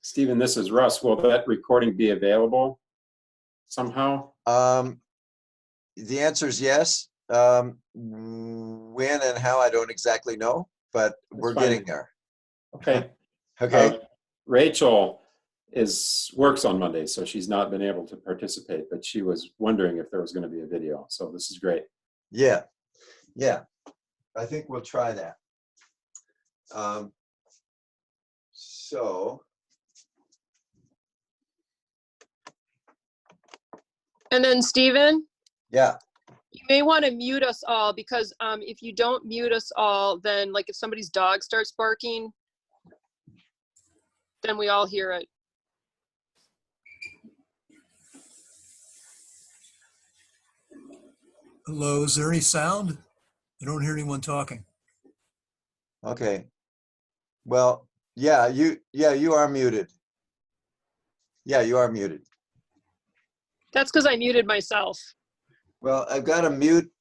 Stephen, this is Russ. Will that recording be available somehow? The answer is yes. When and how, I don't exactly know, but we're getting there. Okay. Okay. Rachel works on Mondays, so she's not been able to participate, but she was wondering if there was going to be a video. So this is great. Yeah. Yeah. I think we'll try that. And then Stephen, Yeah. you may want to mute us all, because if you don't mute us all, then like if somebody's dog starts barking, then we all hear it. Hello, is there any sound? I don't hear anyone talking. Okay. Well, yeah, you are muted. Yeah, you are muted. That's because I muted myself. Well, I've got to mute.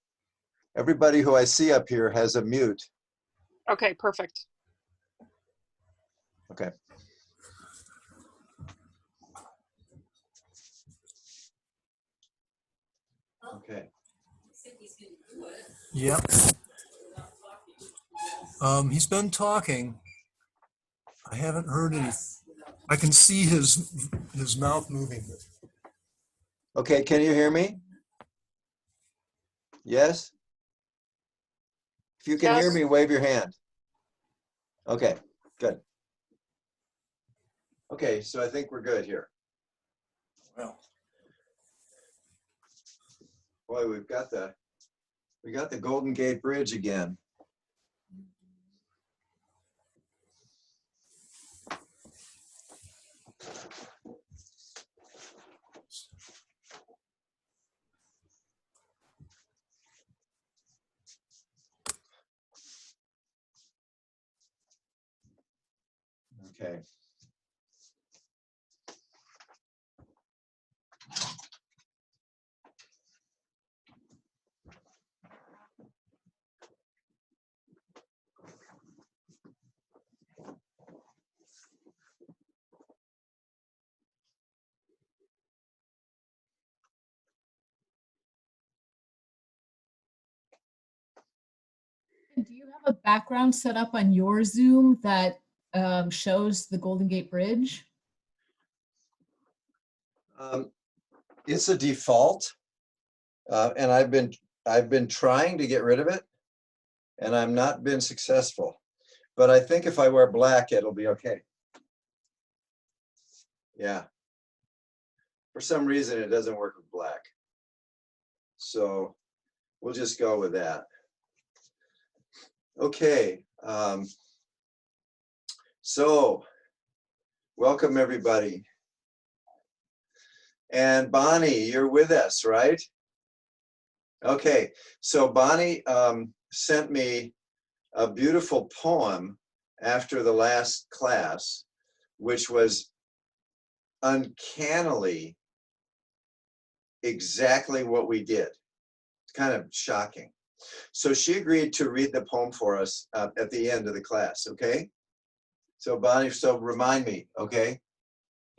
Everybody who I see up here has a mute. Okay, perfect. Okay. Okay. Yeah. He's been talking. I haven't heard any. I can see his mouth moving. Okay, can you hear me? Yes? If you can hear Yes. me, wave your hand. Okay, good. Okay, so I think we're good here. Well, boy, we got the Golden Gate Bridge again. Okay. Do you have a background set up on your Zoom that shows the Golden Gate Bridge? It's a default, and I've been trying to get rid of it, and I've not been successful. But I think if I wear black, it'll be okay. Yeah. For some reason, it doesn't work with black. So we'll just go with that. Okay. So welcome, everybody. And Bonnie, you're with us, right? Okay. So Bonnie sent me a beautiful poem after the last class, which was uncannily exactly what we did. It's kind of shocking. So she agreed to read the poem for us at the end of the class, okay? So Bonnie, so remind me, okay?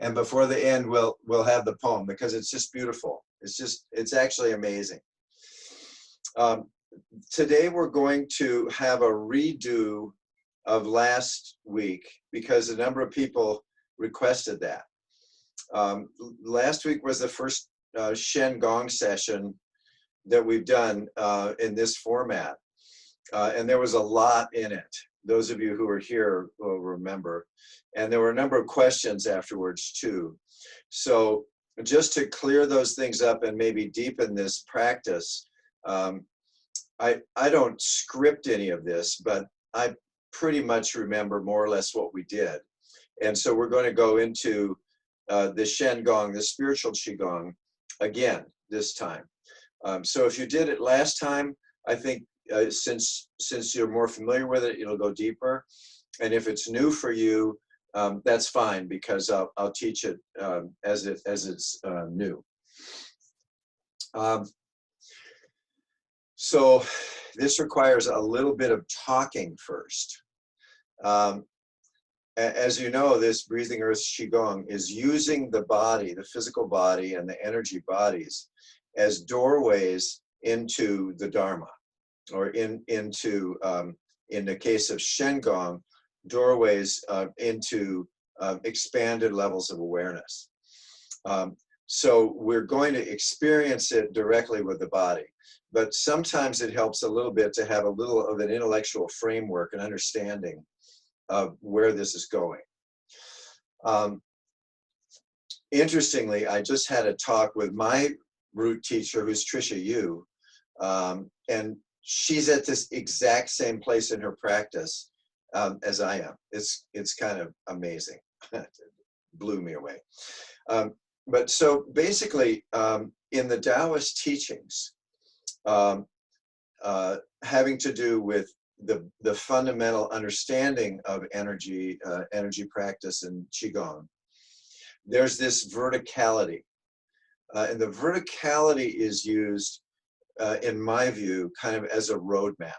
And before the end, we'll have the poem, because it's just beautiful. It's actually amazing. Today we're going to have a redo of last week, because a number of people requested that. Last week was the first Shen Gong session that we've done in this format. And there was a lot in it. Those of you who are here will remember. And there were a number of questions afterwards too. So just to clear those things up and maybe deepen this practice, I don't script any of this, but I pretty much remember more or less what we did. And so we're going to go into the Shen Gong, the spiritual Qigong, again this time. So if you did it last time, I think since you're more familiar with it, it'll go deeper. And if it's new for you, that's fine, because I'll teach it as it's new. So this requires a little bit of talking first. as you know, this Breathing Earth Qigong is using the body, the physical body and the energy bodies as doorways into the Dharma, or into, in the case of Shen Gong, doorways into expanded levels of awareness. So we're going to experience it directly with the body, but sometimes it helps a little bit to have a little of an intellectual framework and understanding of where this is going. Interestingly, I just had a talk with my root teacher, who's Trisha Yu, and she's at this exact same place in her practice as I am. It's kind of amazing. It blew me away. But so basically, in the Taoist teachings, having to do with the fundamental understanding of energy, energy practice and Qigong, there's this verticality. And the verticality is used, in my view, kind of as a roadmap.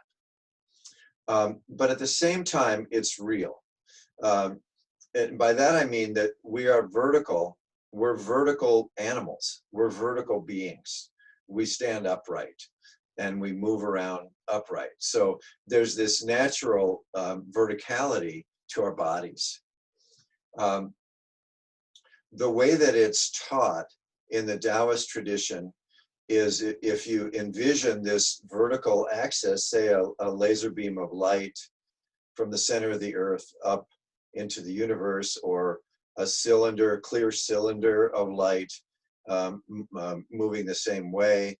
But at the same time, it's real. And by that I mean that we are vertical. We're vertical animals. We're vertical beings. We stand upright and we move around upright. So there's this natural verticality to our bodies. The way that it's taught in the Taoist tradition is, if you envision this vertical axis, say a laser beam of light from the center of the earth up into the universe, or a cylinder, clear cylinder of light moving the same way,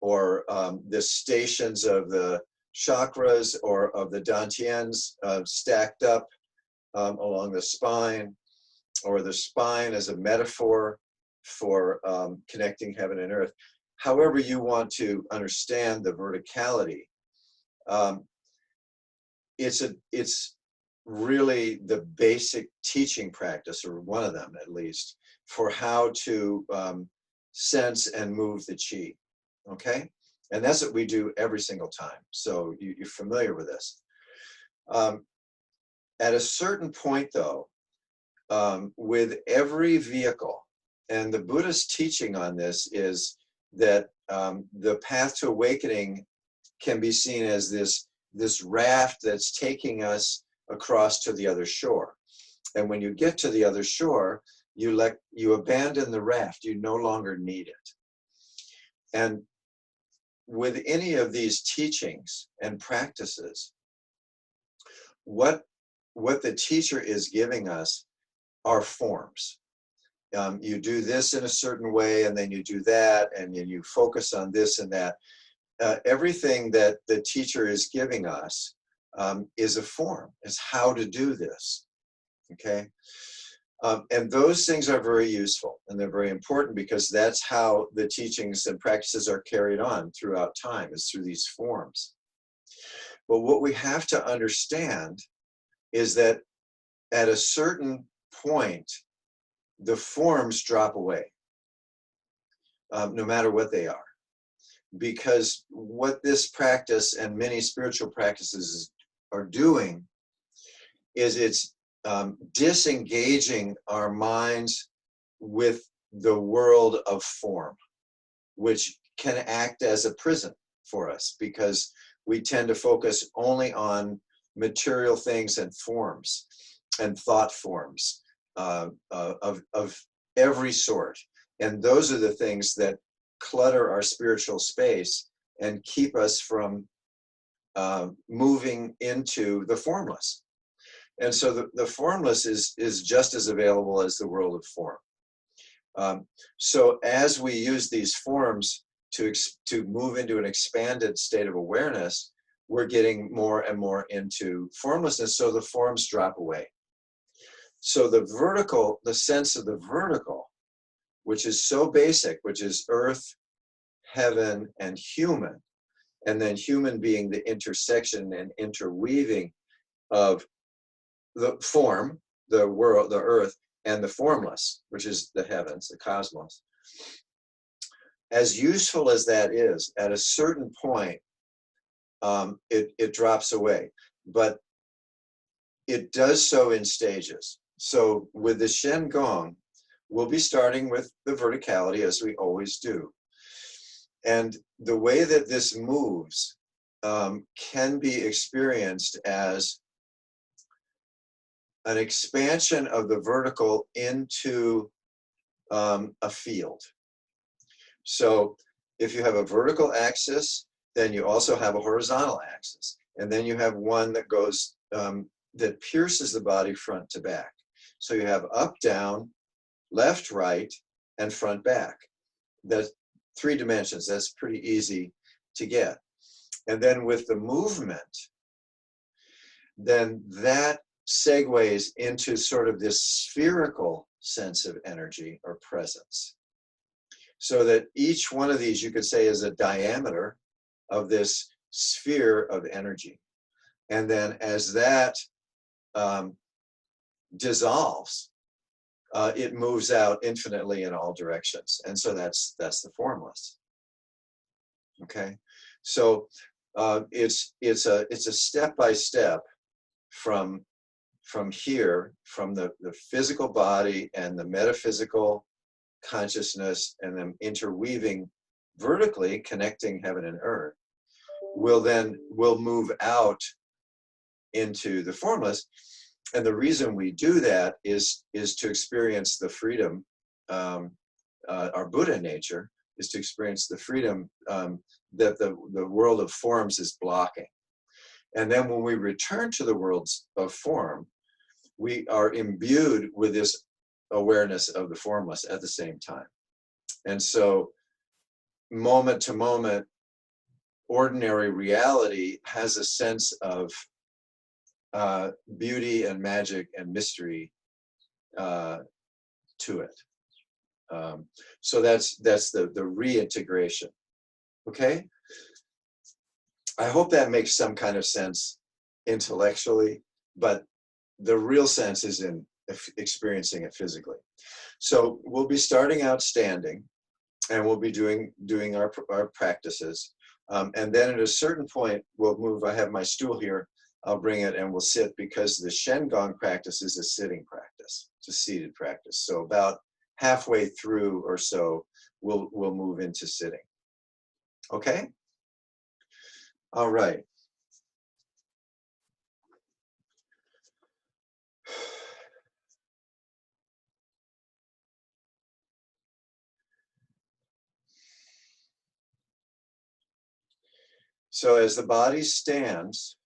or the stations of the chakras or of the dantians stacked up along the spine, or the spine as a metaphor for connecting heaven and earth. However you want to understand the verticality, it's really the basic teaching practice, or one of them at least, for how to sense and move the qi. Okay? And that's what we do every single time. So you're familiar with this. At a certain point, though, with every vehicle, and the Buddhist teaching on this is that the path to awakening can be seen as this raft that's taking us across to the other shore. And when you get to the other shore, you abandon the raft. You no longer need it. And with any of these teachings and practices, what the teacher is giving us are forms. You do this in a certain way, and then you do that, and then you focus on this and that. Everything that the teacher is giving us is a form, is how to do this, okay? And those things are very useful, and they're very important, because that's how the teachings and practices are carried on throughout time, is through these forms. But what we have to understand is that at a certain point, the forms drop away, no matter what they are. Because what this practice and many spiritual practices are doing is it's disengaging our minds with the world of form, which can act as a prison for us, because we tend to focus only on material things and forms and thought forms of every sort. And those are the things that clutter our spiritual space and keep us from moving into the formless. And so the formless is just as available as the world of form. So as we use these forms to move into an expanded state of awareness, we're getting more and more into formlessness, so the forms drop away. So the vertical, the sense of the vertical, which is so basic, which is earth, heaven, and human, and then human being the intersection and interweaving of the form, the world, the earth, and the formless, which is the heavens, the cosmos. As useful as that is, at a certain point, it drops away. But it does so in stages. So with the Shen Gong, we'll be starting with the verticality as we always do. And the way that this moves can be experienced as an expansion of the vertical into a field. So if you have a vertical axis, then you also have a horizontal axis. And then you have one that goes, that pierces the body front to back. So you have up, down, left, right, and front, back. That's 3 dimensions. That's pretty easy to get. And then with the movement, then that segues into sort of this spherical sense of energy or presence. So that each one of these, you could say, is a diameter of this sphere of energy. And then as that dissolves, it moves out infinitely in all directions. And so that's the formless. Okay, so it's a step-by-step from here, from the physical body and the metaphysical consciousness, and then interweaving vertically, connecting heaven and earth, will move out into the formless. And the reason we do that is to experience the freedom, our Buddha nature is to experience the freedom that the world of forms is blocking. And then when we return to the worlds of form, we are imbued with this awareness of the formless at the same time. And so moment to moment, ordinary reality has a sense of beauty and magic and mystery to it. So that's the reintegration. Okay? I hope that makes some kind of sense intellectually, but the real sense is in experiencing it physically. So we'll be starting out standing, and we'll be doing our practices. And then at a certain point, we'll move. I have my stool here. I'll bring it and we'll sit, because the Shen Gong practice is a sitting practice. It's a seated practice. So about halfway through or so, we'll move into sitting. Okay? All right. So as the body stands,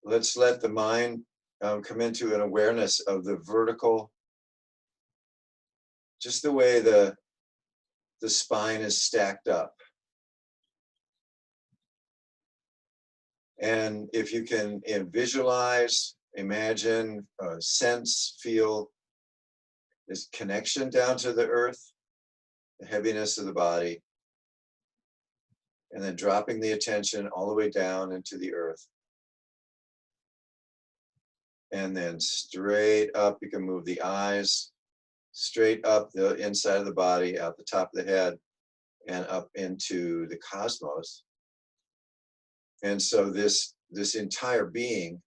let's let the mind come into an awareness of the vertical, just the way the spine is stacked up. And if you can visualize, imagine, sense, feel this connection down to the earth, the heaviness of the body, and then dropping the attention all the way down into the earth. And then straight up, you can move the eyes, straight up the inside of the body, out the top of the head, and up into the cosmos. And so this entire being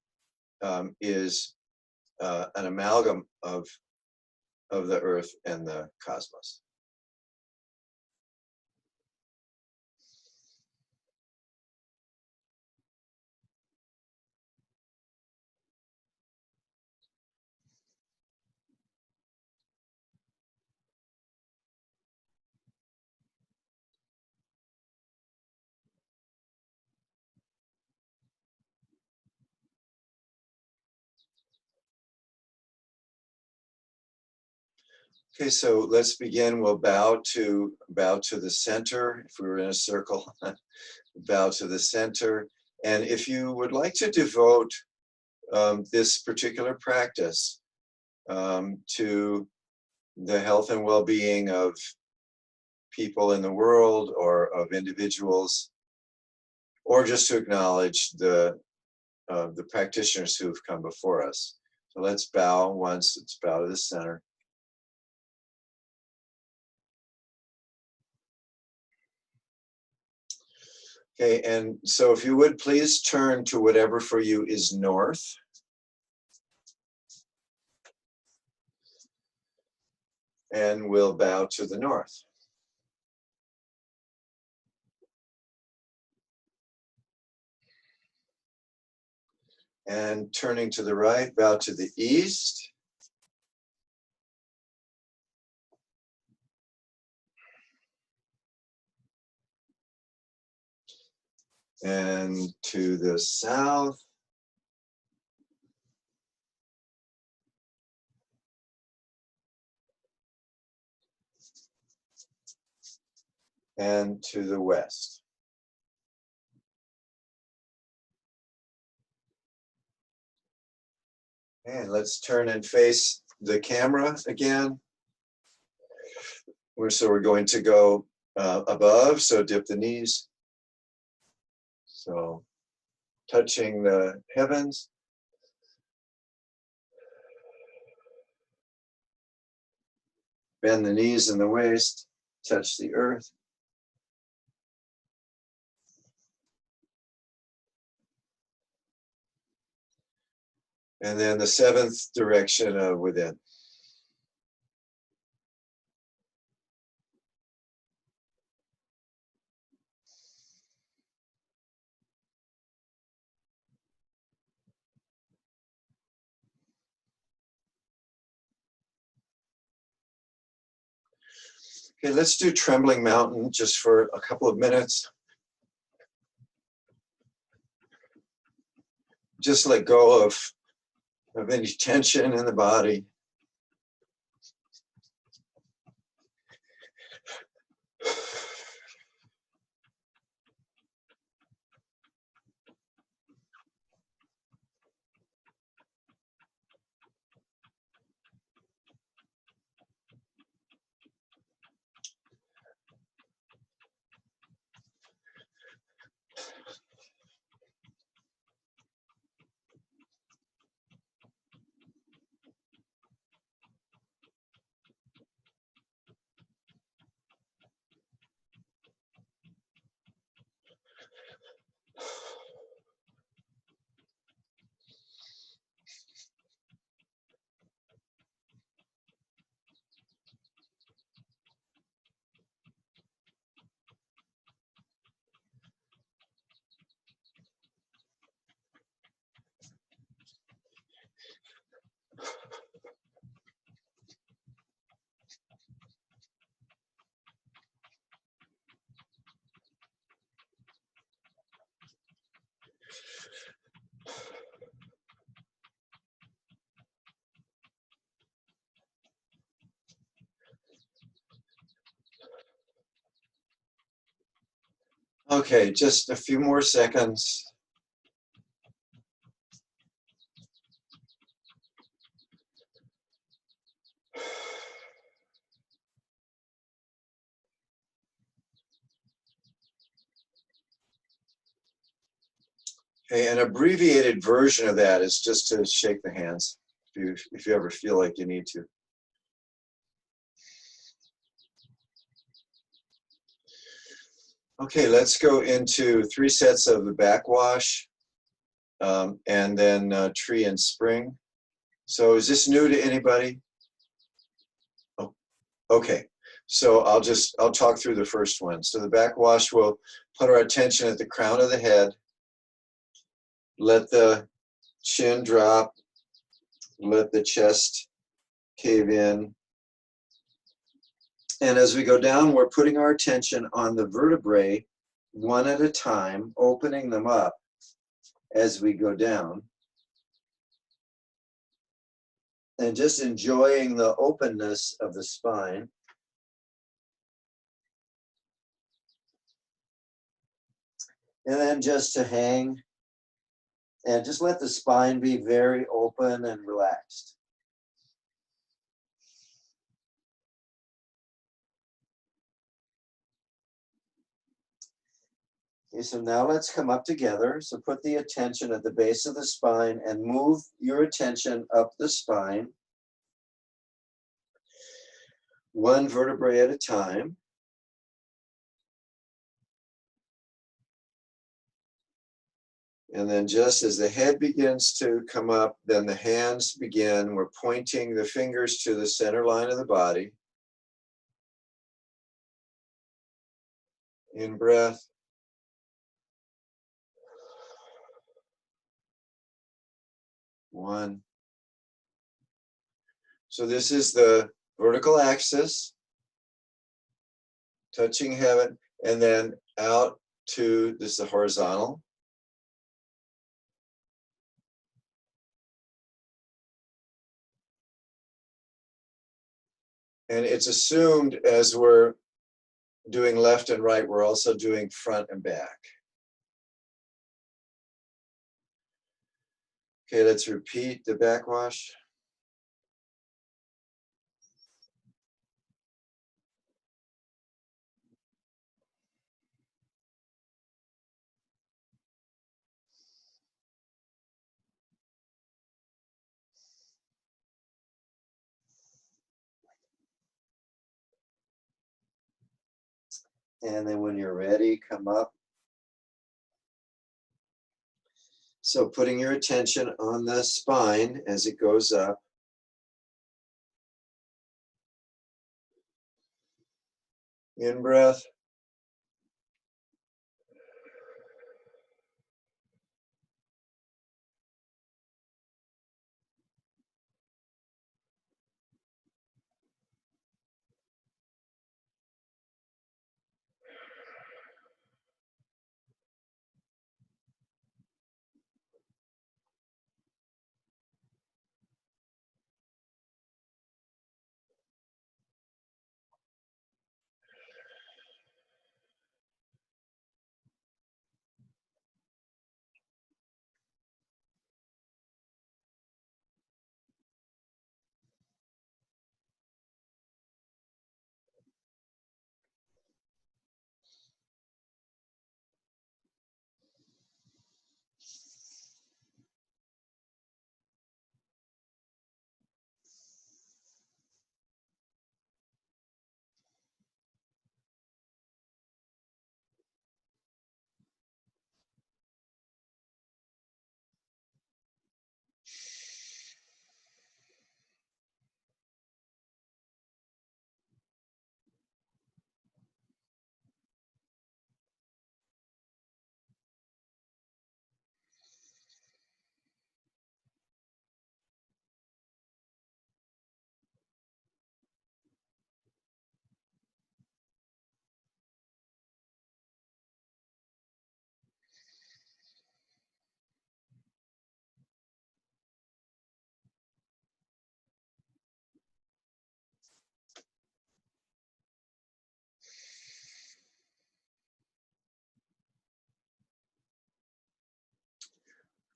is an amalgam of the earth and the cosmos. Okay, so let's begin. We'll bow to the center. If we were in a circle, bow to the center. And if you would like to devote this particular practice to the health and well-being of people in the world, or of individuals, or just to acknowledge the practitioners who've come before us. So let's bow once. Let's bow to the center. Okay, and so if you would please turn to whatever for you is north. And we'll bow to the north. And turning to the right, bow to the east. And to the south. And to the west. And let's turn and face the camera again. So we're going to go above, so dip the knees. So touching the heavens. Bend the knees and the waist, touch the earth. And then the seventh direction of within. Okay, let's do Trembling Mountain just for a couple of minutes. Just let go of any tension in the body. Okay, just a few more seconds. Okay, an abbreviated version of that is just to shake the hands if you ever feel like you need to. Okay, let's go into 3 sets of the backwash and then tree and spring. So is this new to anybody? Oh, okay, so I'll talk through the first one. So the backwash, will put our attention at the crown of the head. Let the chin drop. Let the chest cave in. And as we go down, we're putting our attention on the vertebrae one at a time, opening them up as we go down. And just enjoying the openness of the spine. And then just to hang and just let the spine be very open and relaxed. Okay, so now let's come up together. So put the attention at the base of the spine and move your attention up the spine, one vertebrae at a time. And then just as the head begins to come up, then the hands begin. We're pointing the fingers to the center line of the body. In breath. One. So this is the vertical axis, touching heaven, and then out to, this is the horizontal. And it's assumed as we're doing left and right, we're also doing front and back. Okay, let's repeat the backwash. And then when you're ready, come up. So putting your attention on the spine as it goes up. In breath.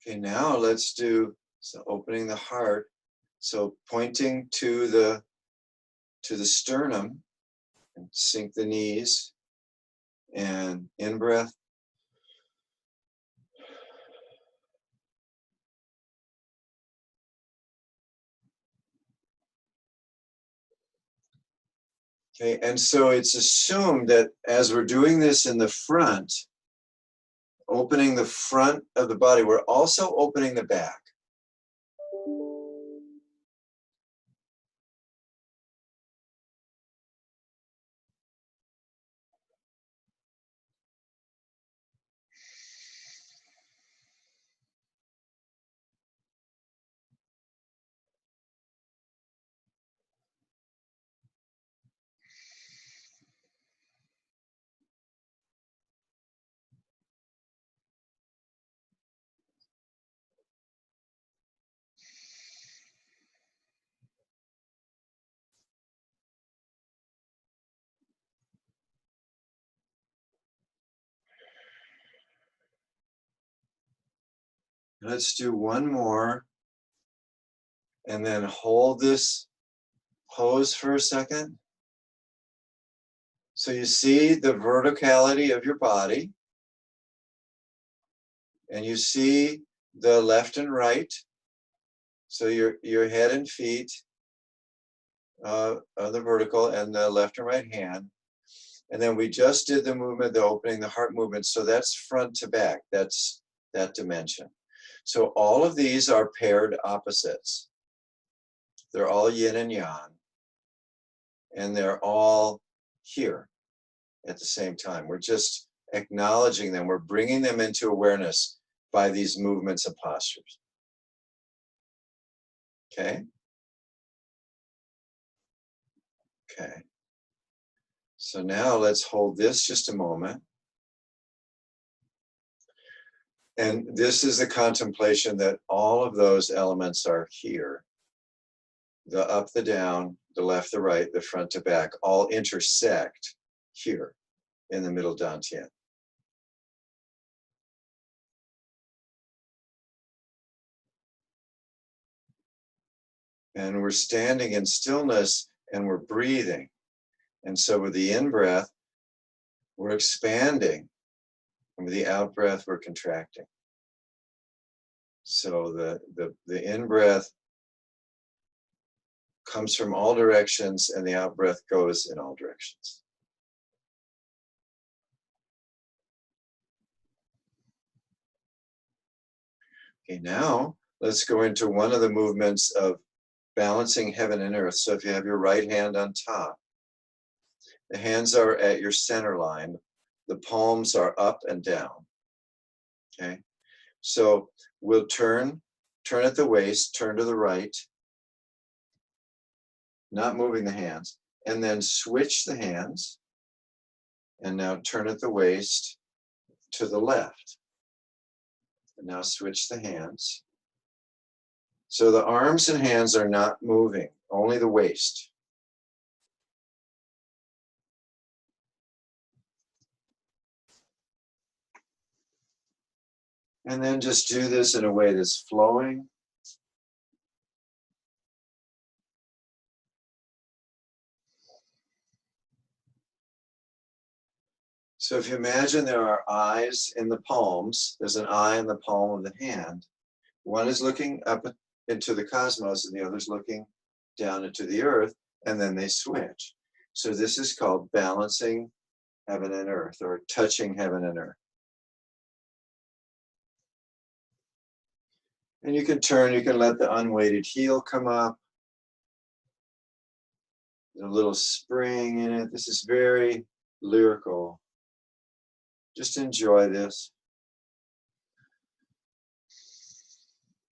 Okay, now let's do, so opening the heart. So pointing to the sternum, and sink the knees, and in breath. Okay, and so it's assumed that as we're doing this in the front, opening the front of the body, we're also opening the back. Let's do one more, and then hold this pose for a second. So you see the verticality of your body, and you see the left and right. So your head and feet are the vertical, and the left and right hand. And then we just did the movement, the opening the heart movement. So that's front to back. That's that dimension. So all of these are paired opposites. They're all yin and yang, and they're all here at the same time. We're just acknowledging them. We're bringing them into awareness by these movements and postures. Okay? Okay. So now let's hold this just a moment. And this is the contemplation that all of those elements are here. The up, the down, the left, the right, the front to back, all intersect here in the middle dantian. And we're standing in stillness and we're breathing. And so with the in-breath, we're expanding. And with the out-breath, we're contracting. So the in-breath comes from all directions and the out-breath goes in all directions. Okay, now let's go into one of the movements of balancing heaven and earth. So if you have your right hand on top, the hands are at your center line, the palms are up and down. Okay, so we'll turn at the waist, turn to the right, not moving the hands, and then switch the hands, and now turn at the waist to the left. And now switch the hands. So the arms and hands are not moving, only the waist. And then just do this in a way that's flowing. So if you imagine there are eyes in the palms, there's an eye in the palm of the hand. One is looking up into the cosmos and the other is looking down into the earth, and then they switch. So this is called balancing heaven and earth, or touching heaven and earth. And you can turn, you can let the unweighted heel come up. There's a little spring in it. This is very lyrical. Just enjoy this.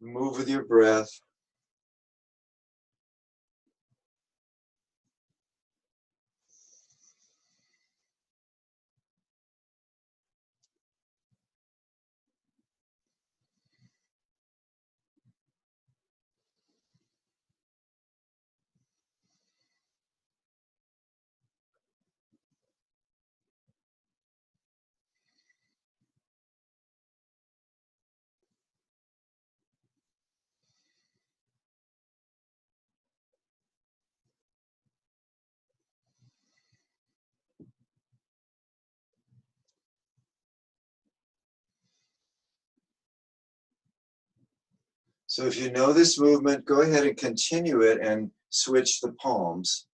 Move with your breath. So if you know this movement, go ahead and continue it and switch the palms.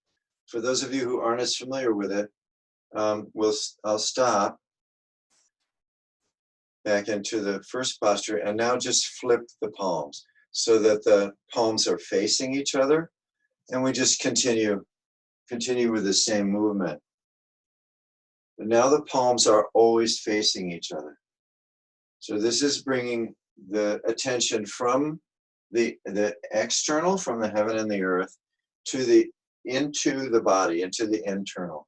For those of you who aren't as familiar with it, I'll stop back into the first posture and now just flip the palms so that the palms are facing each other, and we just continue with the same movement. But now the palms are always facing each other. So this is bringing the attention from the external, from the heaven and the earth, to into the body, into the internal.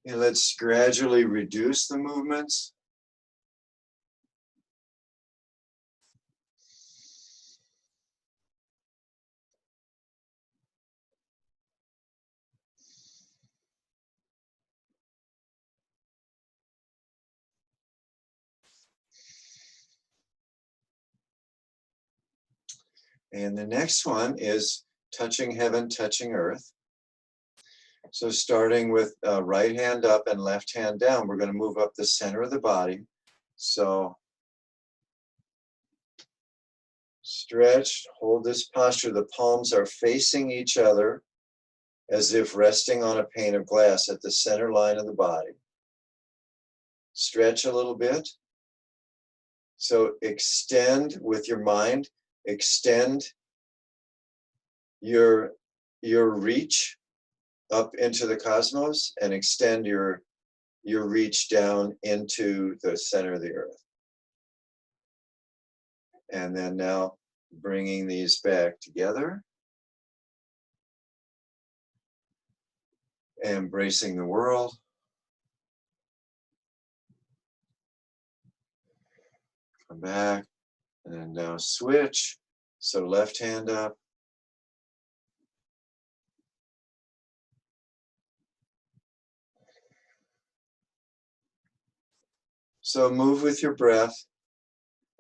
And let's gradually reduce the movements. And the next one is touching heaven, touching earth. So starting with right hand up and left hand down, we're going to move up the center of the body. So stretch, hold this posture. The palms are facing each other as if resting on a pane of glass at the center line of the body. Stretch a little bit. So extend with your mind, extend your reach up into the cosmos and extend your reach down into the center of the earth. And then now bringing these back together. Embracing the world. Come back. And then now switch. So left hand up. So move with your breath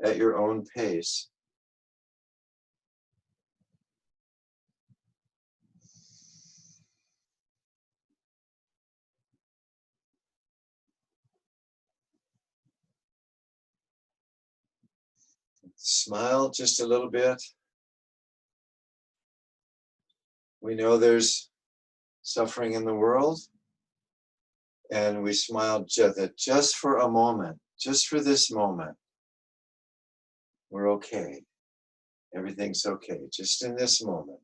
at your own pace. Smile just a little bit. We know there's suffering in the world, and we smile just for a moment, just for this moment. We're okay. Everything's okay, just in this moment.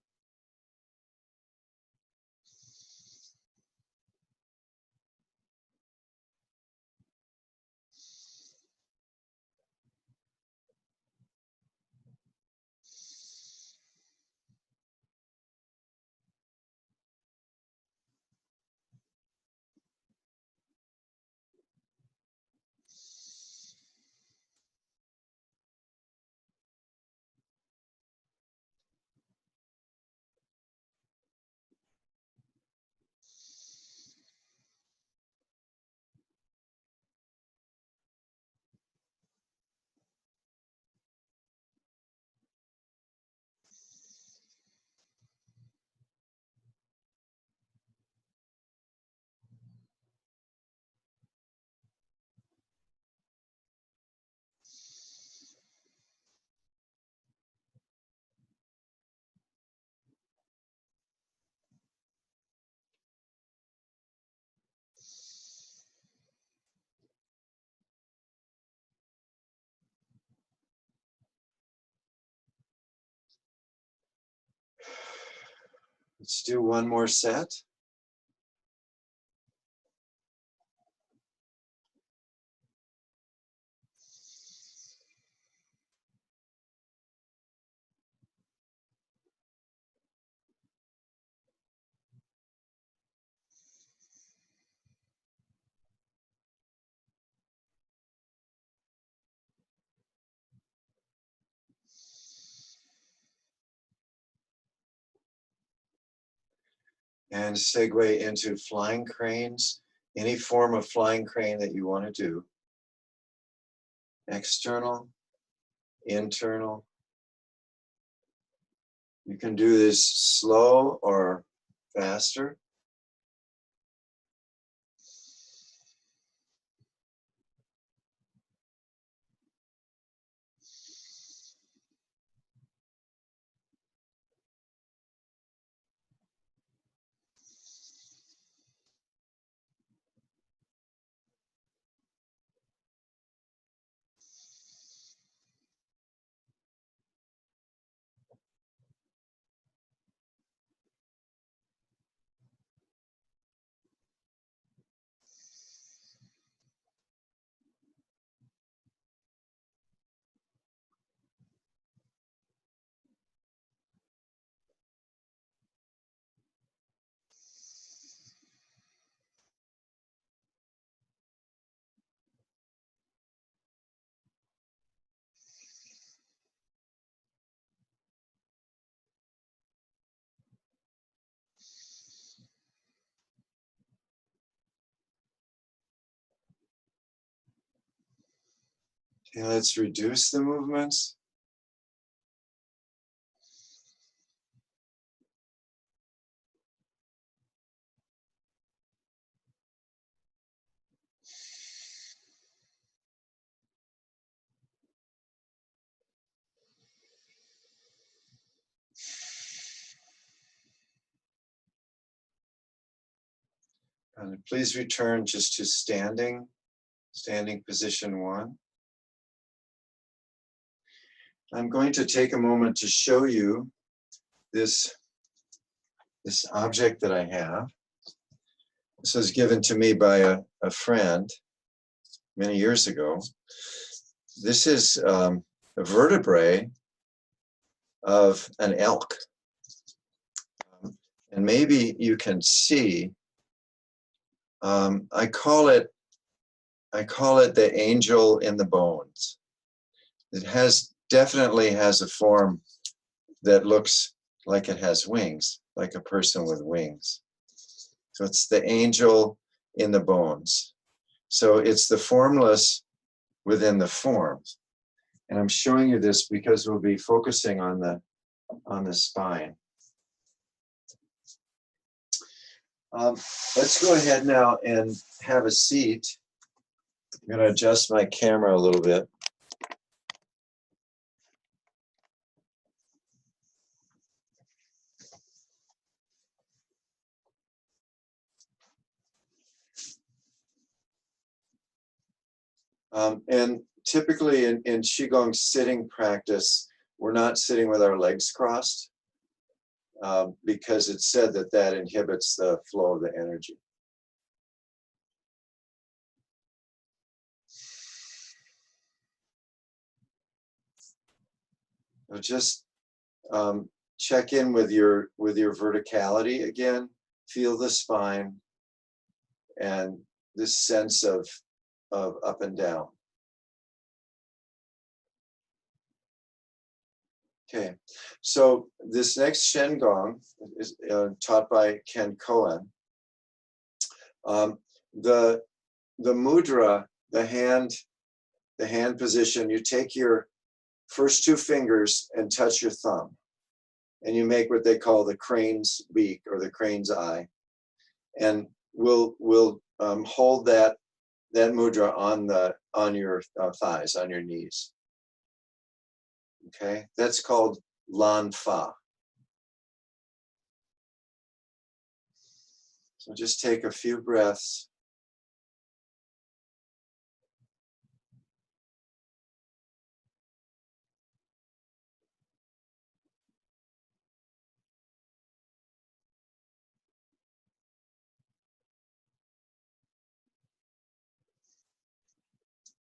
Let's do one more set. And segue into flying cranes, any form of flying crane that you want to do. External, internal. You can do this slow or faster. Okay, let's reduce the movements. And please return just to standing position 1. I'm going to take a moment to show you this object that I have. This was given to me by a friend many years ago. This is a vertebrae of an elk. And maybe you can see, I call it the angel in the bones. It definitely has a form that looks like it has wings, like a person with wings. So it's the angel in the bones. So it's the formless within the forms. And I'm showing you this because we'll be focusing on the spine. Let's go ahead now and have a seat. I'm going to adjust my camera a little bit. And typically in Qigong sitting practice, we're not sitting with our legs crossed because it's said that inhibits the flow of the energy. So just check in with your verticality again. Feel the spine and this sense of up and down. Okay, so this next Shen Gong is taught by Ken Cohen. The mudra, the hand position, you take your first 2 fingers and touch your thumb, and you make what they call the crane's beak or the crane's eye, and we'll hold that mudra on your thighs, on your knees. Okay, that's called Lan Fa. So just take a few breaths.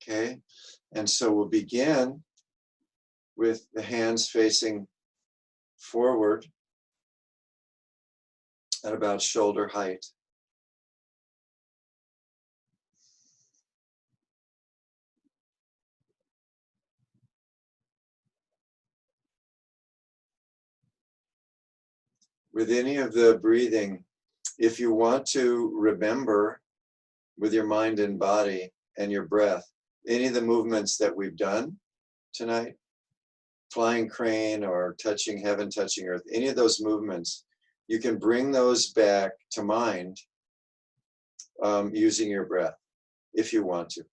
Okay, and so we'll begin with the hands facing forward at about shoulder height. With any of the breathing, if you want to remember with your mind and body and your breath, any of the movements that we've done tonight, flying crane or touching heaven, touching earth, any of those movements, you can bring those back to mind using your breath, if you want to.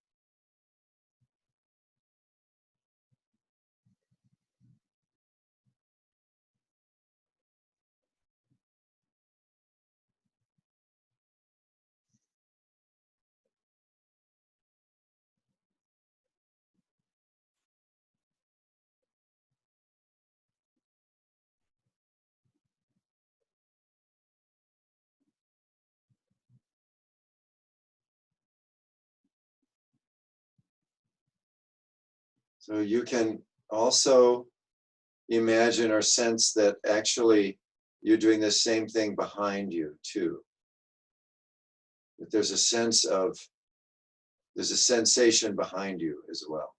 So you can also imagine or sense that actually you're doing the same thing behind you too. That there's a sensation behind you as well.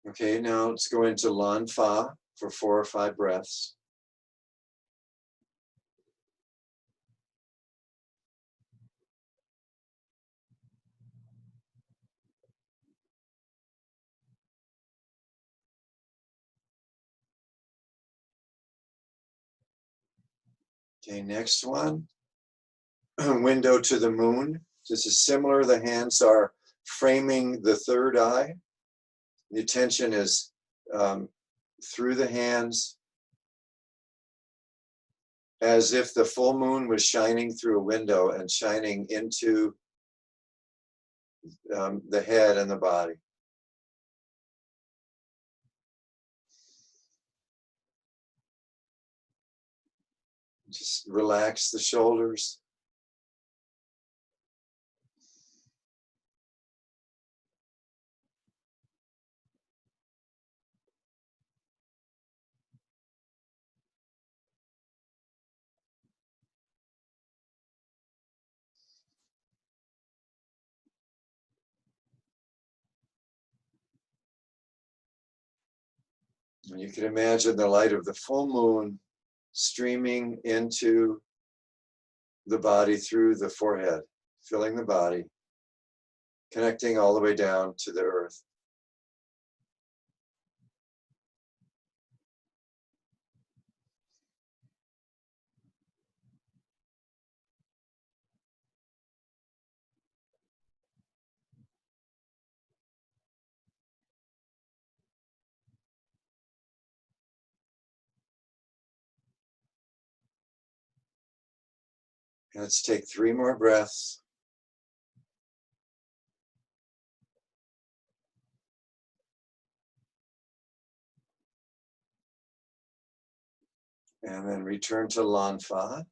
Okay, now let's go into Lan Fa for 4 or 5 breaths. Okay, next one. window to the moon. This is similar. The hands are framing the third eye. The attention is through the hands, as if the full moon was shining through a window and shining into the head and the body. Just relax the shoulders. And you can imagine the light of the full moon streaming into the body through the forehead, filling the body, connecting all the way down to the earth. Let's take 3 more breaths. And then return to Lan Fa.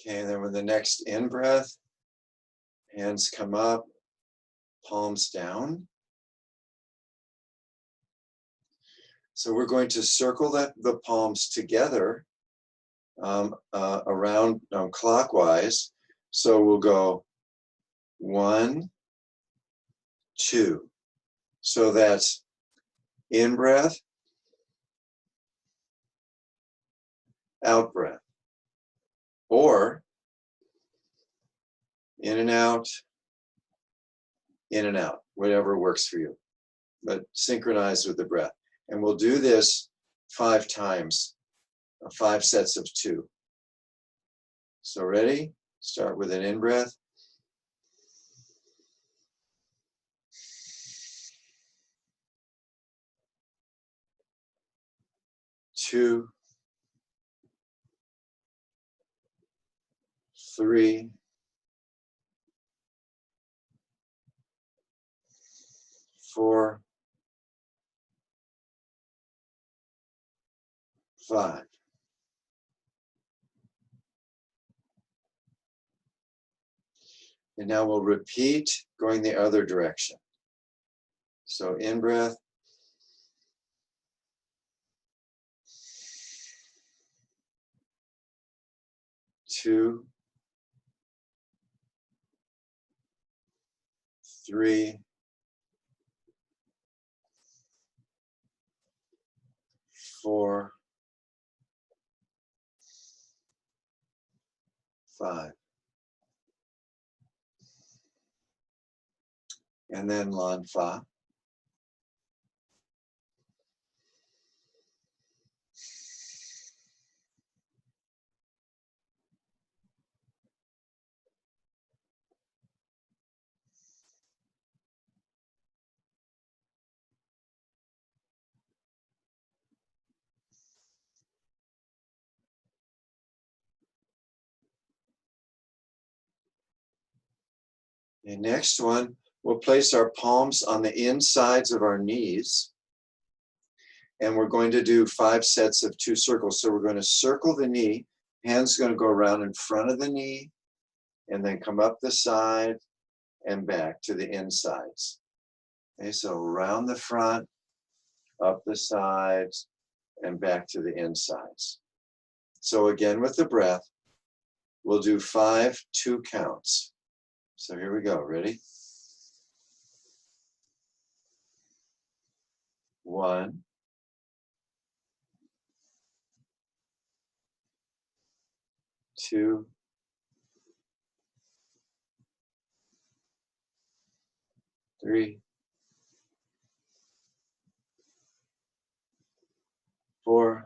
Okay, and then with the next in-breath, hands come up, palms down. So we're going to circle the palms together around clockwise. So we'll go 1, 2. So that's in-breath, out-breath. Or in and out, whatever works for you, but synchronized with the breath. And we'll do this 5 times, 5 sets of 2. So ready? Start with an in-breath. 2, 3, 4, 5. And now we'll repeat going the other direction. So in-breath. 2, 3, 4, 5. And then Lan Fa. The next one, we'll place our palms on the insides of our knees. And we're going to do 5 sets of 2 circles. So we're going to circle the knee. Hands going to go around in front of the knee and then come up the side and back to the insides. Okay, so around the front, up the sides, and back to the insides. So again, with the breath, we'll do 5 2 counts. So here we go. Ready? 1, 2, 3, 4,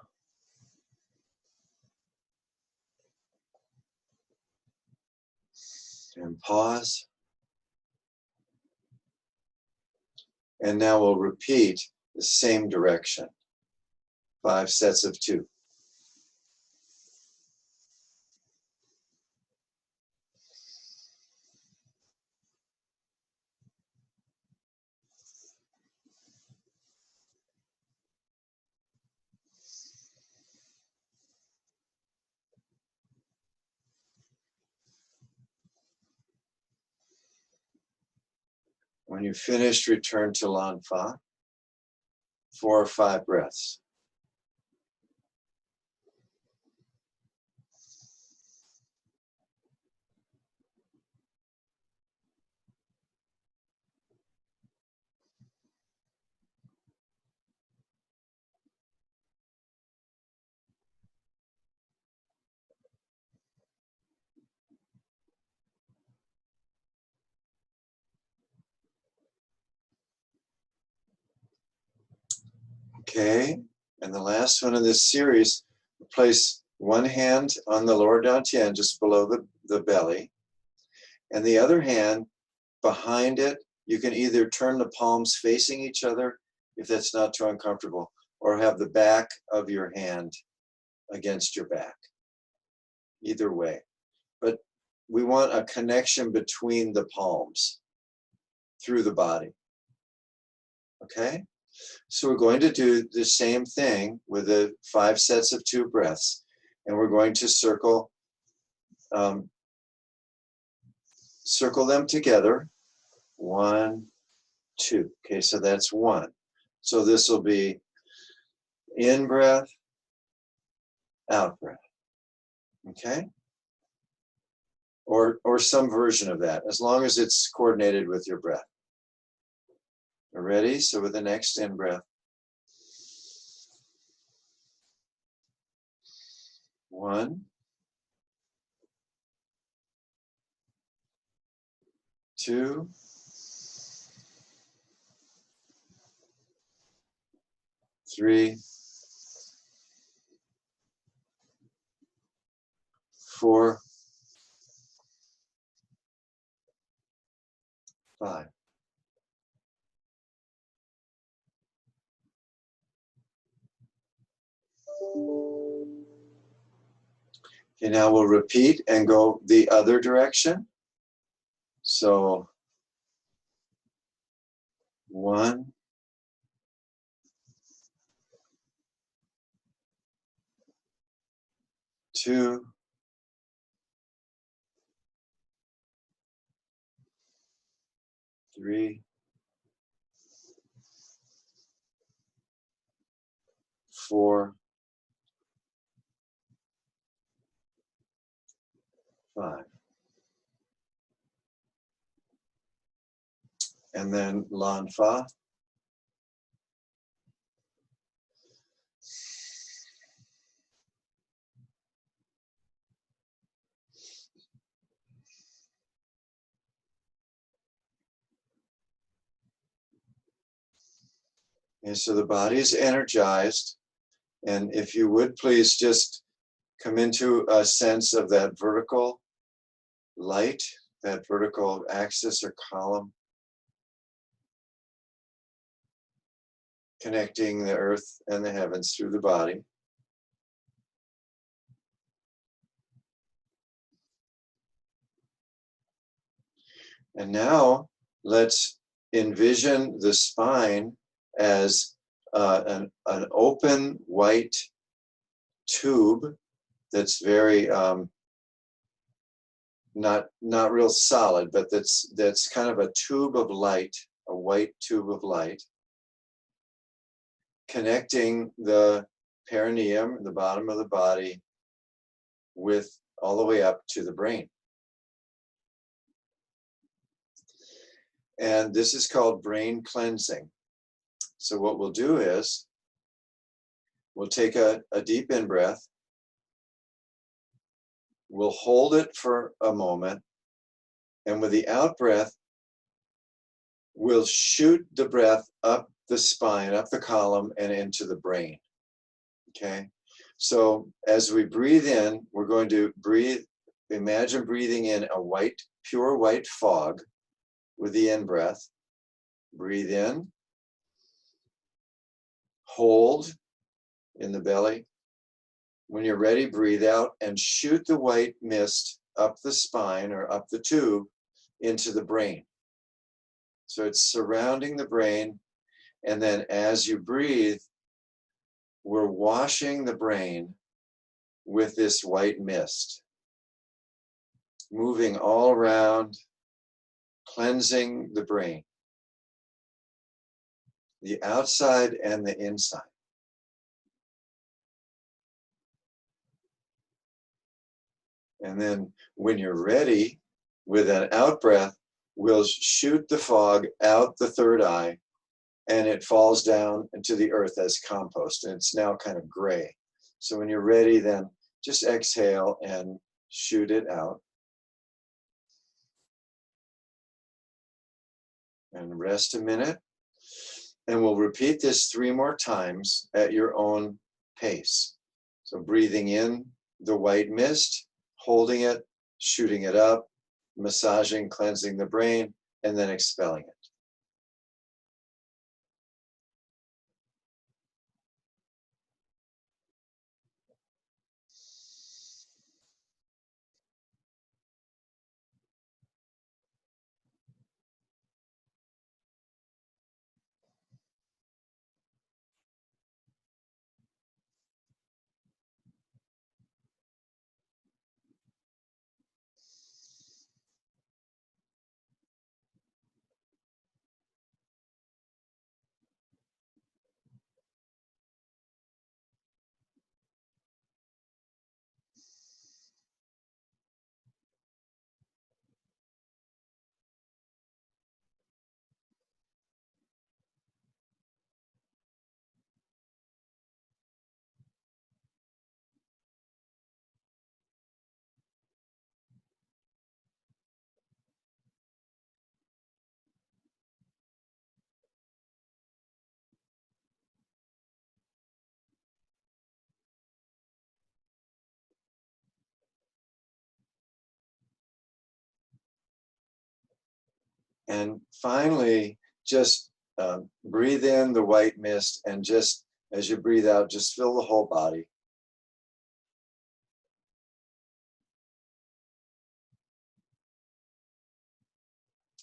and pause. And now we'll repeat the same direction. 5 sets of 2. When you've finished, return to Lan Fa. 4 or 5 breaths. Okay, and the last one in this series, place one hand on the lower dantian, just below the belly, and the other hand behind it. You can either turn the palms facing each other, if that's not too uncomfortable, or have the back of your hand against your back. Either way. But we want a connection between the palms through the body. Okay? So we're going to do the same thing with the 5 sets of 2 breaths. And we're going to circle them together. 1, 2. Okay, so that's 1. So this will be in breath, out breath. Okay? Or some version of that, as long as it's coordinated with your breath. Ready? So with the next in breath. 1, 2, 3, 4, 5. Okay, now we'll repeat and go the other direction. So 1, 2, 3, 4, 5. And then Lan Fa. And so the body is energized. And if you would please just come into a sense of that vertical light, that vertical axis or column, connecting the earth and the heavens through the body. And now let's envision the spine as an open white tube that's very not real solid, but that's kind of a tube of light, a white tube of light, connecting the perineum, the bottom of the body, with all the way up to the brain. And this is called brain cleansing. So what we'll do is we'll take a deep in-breath. We'll hold it for a moment. And with the out-breath, we'll shoot the breath up the spine, up the column, and into the brain. Okay? So as we breathe in, we're going to imagine breathing in a white, pure white fog with the in-breath. Breathe in. Hold in the belly. When you're ready, breathe out and shoot the white mist up the spine or up the tube into the brain. So it's surrounding the brain. And then as you breathe, we're washing the brain with this white mist, moving all around, cleansing the brain, the outside and the inside. And then when you're ready, with an out breath, we'll shoot the fog out the third eye, and it falls down into the earth as compost, and it's now kind of gray. So when you're ready, then just exhale and shoot it out. And rest a minute. And we'll repeat this 3 more times at your own pace. So breathing in the white mist, holding it, shooting it up, massaging, cleansing the brain, and then expelling it. And finally, just breathe in the white mist, and just as you breathe out, just fill the whole body.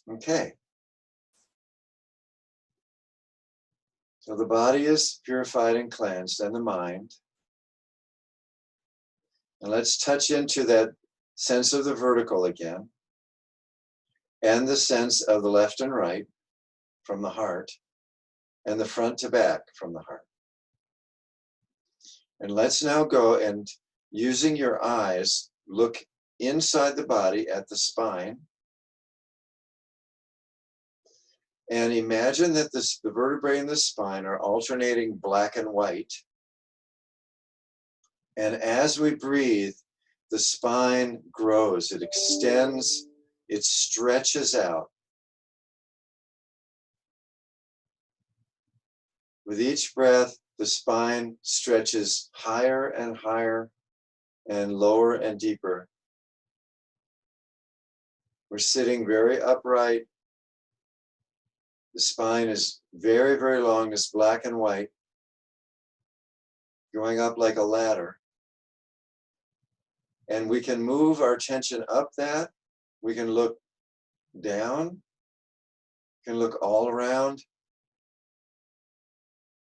Okay. So the body is purified and cleansed, and the mind. And let's touch into that sense of the vertical again, and the sense of the left and right from the heart, and the front to back from the heart. And let's now go and, using your eyes, look inside the body at the spine, and imagine that the vertebrae in the spine are alternating black and white. And as we breathe, the spine grows, it extends, it stretches out. With each breath, the spine stretches higher and higher and lower and deeper. We're sitting very upright. The spine is very, very long, it's black and white, going up like a ladder. And we can move our attention up that. We can look down. We can look all around.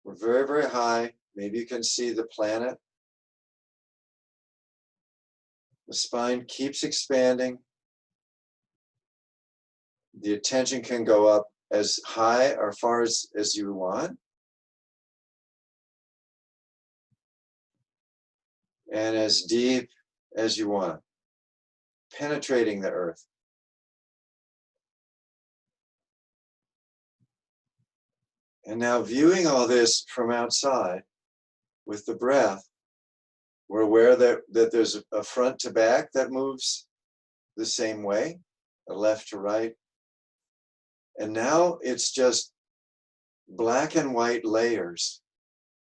We're very, very high. Maybe you can see the planet. The spine keeps expanding. The attention can go up as high or far as you want. And as deep as you want, penetrating the earth. And now viewing all this from outside with the breath, we're aware that there's a front to back that moves the same way, a left to right. And now it's just black and white layers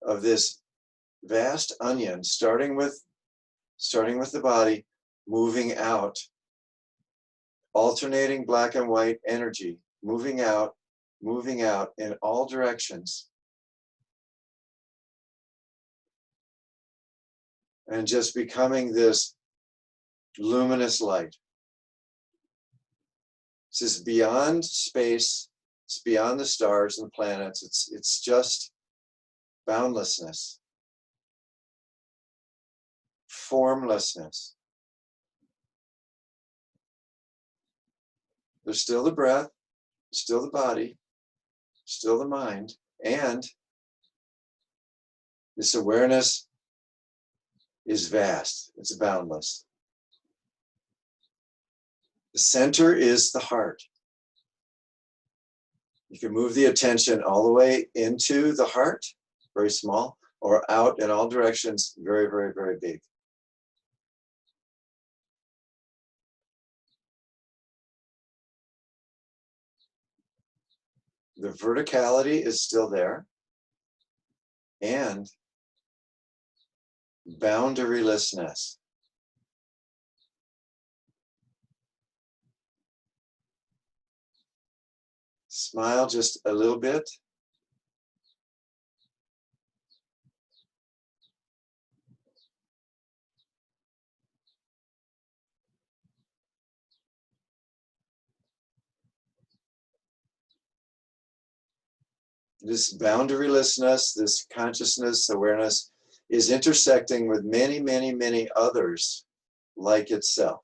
of this vast onion, starting with the body, moving out, alternating black and white energy, moving out in all directions. And just becoming this luminous light. This is beyond space, it's beyond the stars and planets, it's just boundlessness, formlessness. There's still the breath, still the body, still the mind, and this awareness is vast, it's boundless. The center is the heart. You can move the attention all the way into the heart, very small, or out in all directions, very, very, very big. The verticality is still there, and boundarylessness. Smile just a little bit. This boundarylessness, this consciousness, awareness, is intersecting with many, many, many others like itself.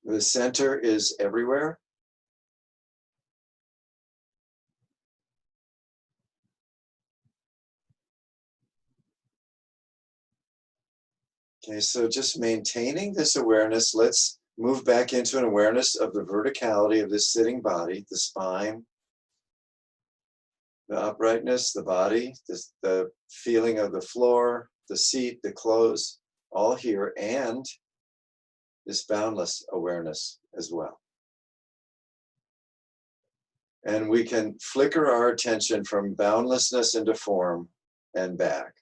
The center is everywhere. Okay, so just maintaining this awareness, let's move back into an awareness of the verticality of this sitting body, the spine, the uprightness, the body, the feeling of the floor, the seat, the clothes, all here, and this boundless awareness as well. And we can flicker our attention from boundlessness into form and back.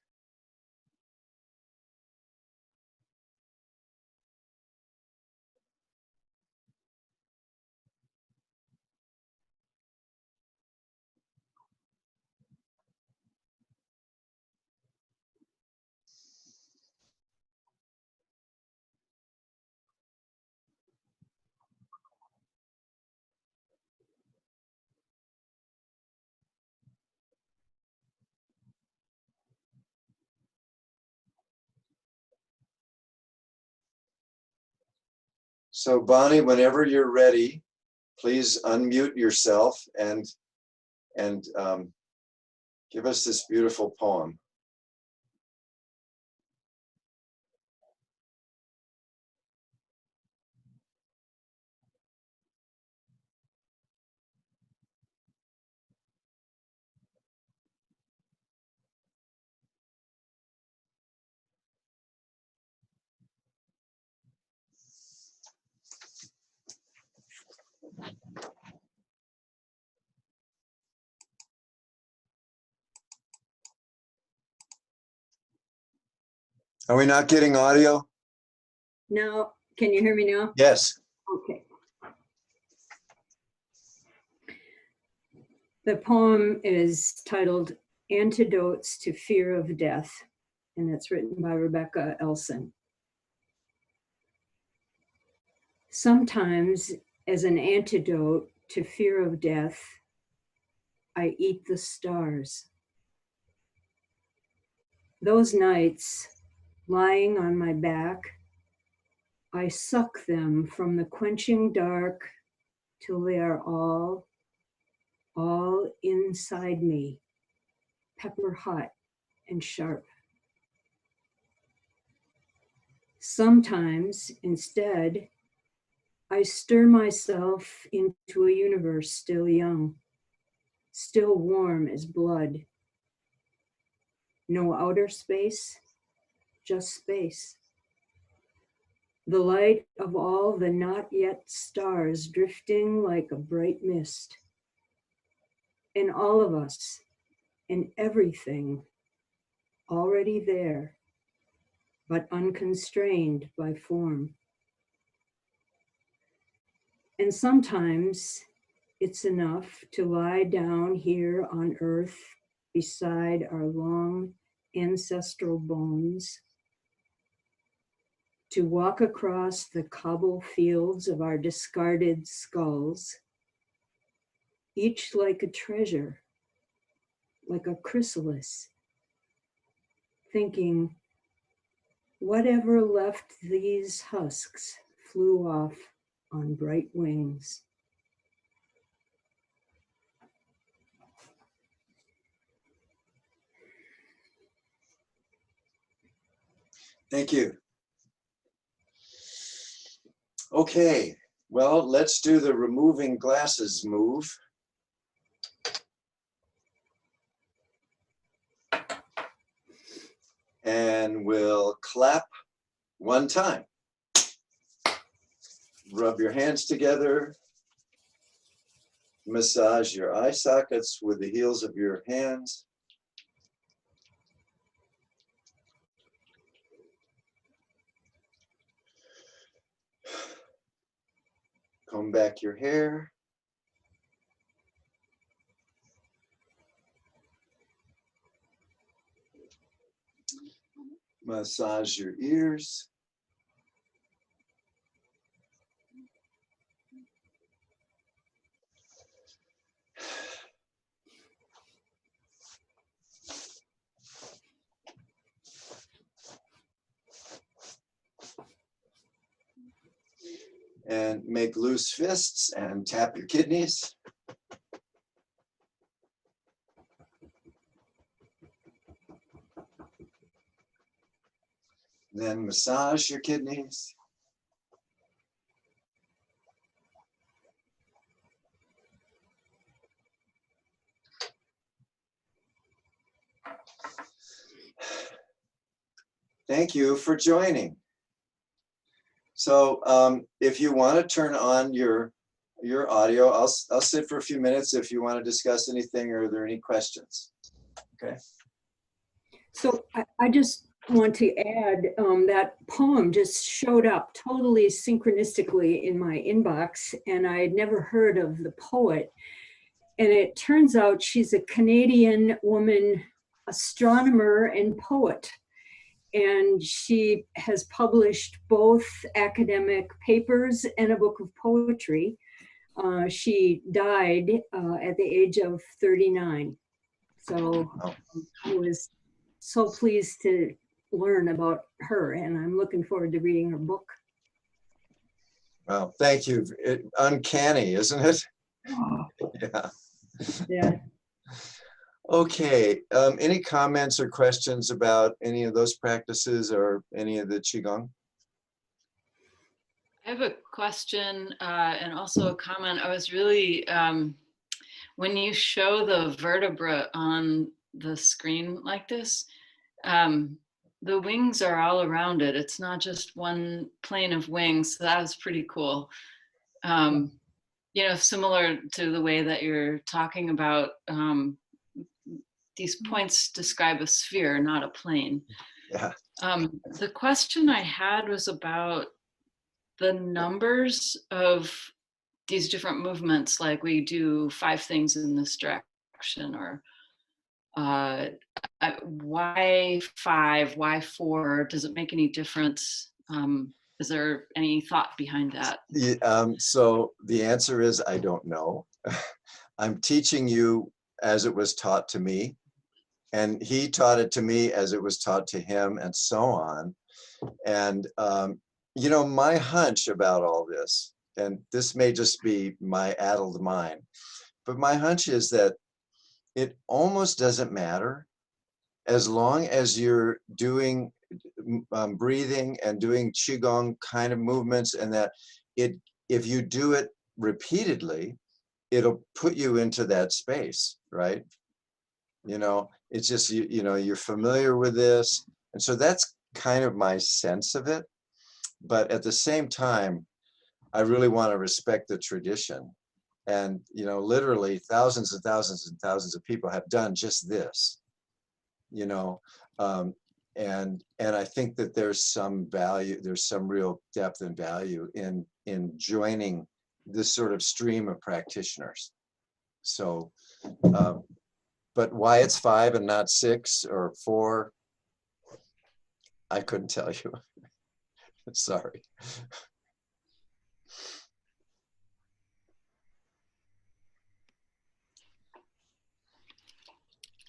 So Bonnie, whenever you're ready, please unmute yourself and give us this beautiful poem. Are we not getting audio? Now, can you hear me now? Yes. Okay. The poem is titled Antidotes to Fear of Death, and it's written by Rebecca Elson. Sometimes, as an antidote to fear of death, I eat the stars. Those nights, lying on my back, I suck them from the quenching dark till they are all all inside me, pepper hot and sharp. Sometimes, instead, I stir myself into a universe still young, still warm as blood. No outer space, just space. The light of all the not yet stars drifting like a bright mist. And all of us and everything already there, but unconstrained by form. And sometimes it's enough to lie down here on earth beside our long ancestral bones, to walk across the cobble fields of our discarded skulls, each like a treasure, like a chrysalis, thinking, whatever left these husks flew off on bright wings. Thank you. Okay, well, let's do the removing glasses move. And we'll clap one time. Rub your hands together. Massage your eye sockets with the heels of your hands. Comb back your hair. Massage your ears. And make loose fists and tap your kidneys. Then massage your kidneys. Thank you for joining. So if you want to turn on your audio, I'll sit for a few minutes if you want to discuss anything or are there any questions? Okay. So I just want to add that poem just showed up totally synchronistically in my inbox, and I had never heard of the poet. And it turns out she's a Canadian woman, astronomer and poet. And she has published both academic papers and a book of poetry. She died at the age of 39. So I was so pleased to learn about her, and I'm looking forward to reading her book. Well, thank you. Uncanny, isn't it? Yeah. Yeah. Okay. Any comments or questions about any of those practices or any of the Qigong? I have a question and also a comment. I was really, when you show the vertebra on the screen like this, the wings are all around it. It's not just one plane of wings. So that was pretty cool. You know, similar to the way that you're talking about these points describe a sphere, not a plane. Yeah. The question I had was about the numbers of these different movements, like we do 5 things in this direction, or why 5, why 4? Does it make any difference? Is there any thought behind that? Yeah, so the answer is, I don't know. I'm teaching you as it was taught to me, and he taught it to me as it was taught to him, and so on. And you know, my hunch about all this, and this may just be my addled mind, but my hunch is that it almost doesn't matter as long as you're doing breathing and doing Qigong kind of movements, and that if you do it repeatedly, it'll put you into that space, right? You know, it's just, you know, you're familiar with this. And so that's kind of my sense of it. But at the same time, I really want to respect the tradition. And, you know, literally thousands and thousands and thousands of people have done just this, you know. And I think that there's some value, there's some real depth and value in joining this sort of stream of practitioners. So, but why it's 5 and not 6 or 4, I couldn't tell you. Sorry.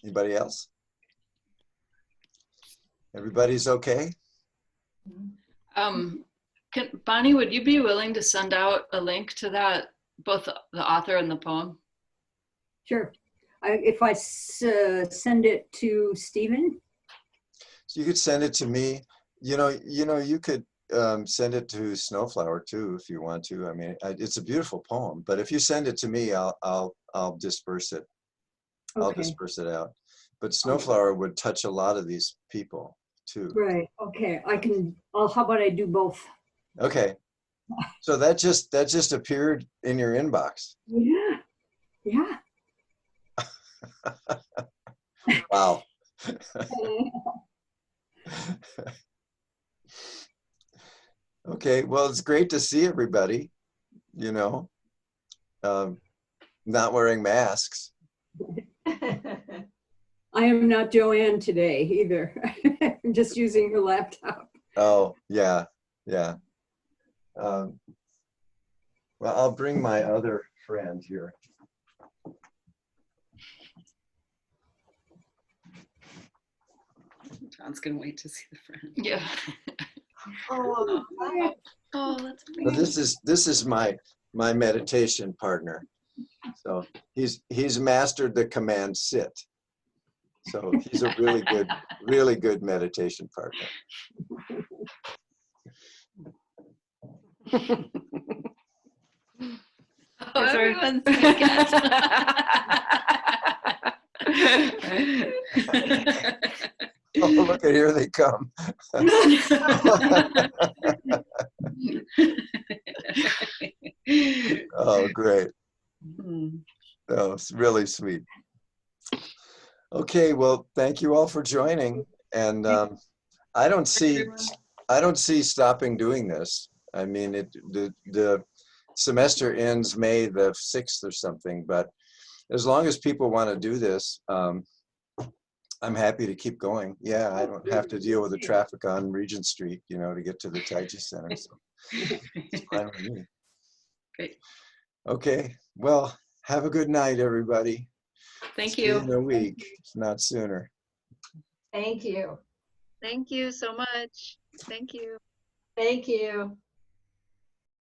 Anybody else? Everybody's okay? Bonnie, would you be willing to send out a link to that, both the author and the poem? Sure. If I send it to Stephen? So you could send it to me. You know, you could send it to Snowflower too, if you want to. I mean, it's a beautiful poem, but if you send it to me, I'll disperse it. I'll Okay. disperse it out. But Snowflower would touch a lot of these people too. Right. Okay. How about I do both? Okay. So that just appeared in your inbox. Yeah. Yeah. Wow. Okay, well, it's great to see everybody, you know, not wearing masks. I am not Joanne today either. I'm just using her laptop. Oh, yeah, yeah. Well, I'll bring my other friend here. John's gonna wait to see the friend. Yeah. Oh, hi. Oh, that's So this is my meditation partner. So he's mastered the command sit. So he's a really good meditation partner. Oh, everyone's naked. Oh, look at, here they come. Oh, great. Oh, it's really sweet. Okay, well, thank you all for joining. And I don't see stopping doing this. I mean, the semester ends May the 6th or something, but as long as people want to do this, I'm happy to keep going. Yeah, I don't have to deal with the traffic on Regent Street, you know, to get to the Taiji Center. So it's fine with me. Great. Okay, well, have a good night, everybody. Thank See you you. in a week, if not sooner. Thank you. Thank you so much. Thank you. Thank you.